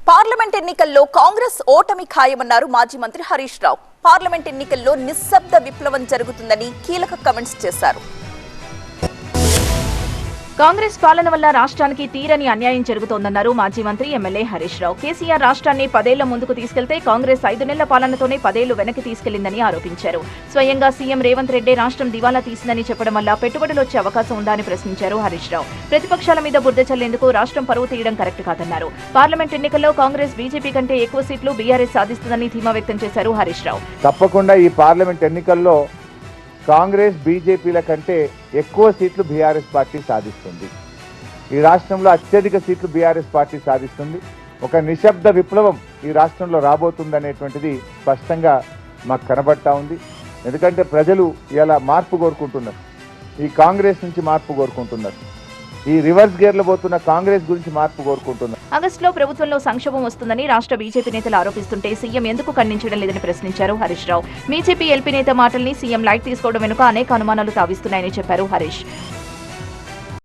Parliament ఎన్నికల్లో కాంగ్రెస్ ఓటమి ఖాయమన్నారు మాజీ మంత్రి హరీష్ రావు. పార్లమెంట్ ఎన్నికల్లో నిశ్శబ్ద విప్లవం జరుగుతుందని కీలక కామెంట్స్ చేశారు. కాంగ్రెస్ పాలన వల్ల రాష్ట్రానికి తీరని అన్యాయం జరుగుతోందన్నారు మాజీ మంత్రి ఎమ్మెల్యే హరీష్ రావు. కేసీఆర్ రాష్ట్రాన్ని 10 ఏళ్ల ముందుకు తీసుకెళ్తే కాంగ్రెస్ 5 నెలల పాలనతోనే 10 ఏళ్లు వెనక్కి తీసుకెళ్లిందని ఆరోపించారు. స్వయంగా సీఎం రేవంత్ రెడ్డి రాష్ట్రం దివాలా తీసిందని చెప్పడం వల్ల పెట్టుబడులు వచ్చే అవకాశం ఉందా అని ప్రశ్నించారు హరీష్ రావు. ప్రతిపక్షాల మీద బురద చల్లేందుకు రాష్ట్రం పరువు తీయడం కరెక్ట్ కాదన్నారు. పార్లమెంట్ ఎన్నికల్లో కాంగ్రెస్ బీజేపీ కంటే ఎక్కువ సీట్లు బీఆర్ఎస్ సాధిస్తుందని ధీమా వ్యక్తం చేశారు హరీష్ రావు. తప్పకుండా ఈ పార్లమెంట్ ఎన్నికల్లో కాంగ్రెస్ బీజేపీల కంటే ఎక్కువ సీట్లు బీఆర్ఎస్ పార్టీ సాధిస్తుంది. ఈ రాష్ట్రంలో అత్యధిక సీట్లు బీఆర్ఎస్ పార్టీ సాధిస్తుంది. ఒక నిశ్శబ్ద విప్లవం ఈ రాష్ట్రంలో రాబోతుందనేటువంటిది స్పష్టంగా మాకు కనబడతా ఉంది. ఎందుకంటే ప్రజలు ఇలా మార్పు కోరుకుంటున్నారు. ఈ కాంగ్రెస్ నుంచి మార్పు కోరుకుంటున్నారు. ఈ రివర్స్ గేర్లో పోతున్న కాంగ్రెస్ గురించి మార్పు కోరుకుంటున్నారు. ఆగస్టులో ప్రభుత్వంలో సంక్షోభం వస్తుందని రాష్ట్ర బీజేపీ నేతలు ఆరోపిస్తుంటే సీఎం ఎందుకు ఖండించడం లేదని ప్రశ్నించారు హరీష్ రావు. బీజేపీ ఎల్పీ నేత మాటల్ని సీఎం లైట్ తీసుకోవడం వెనుక అనేక అనుమానాలు తావిస్తున్నాయని చెప్పారు హరీష్.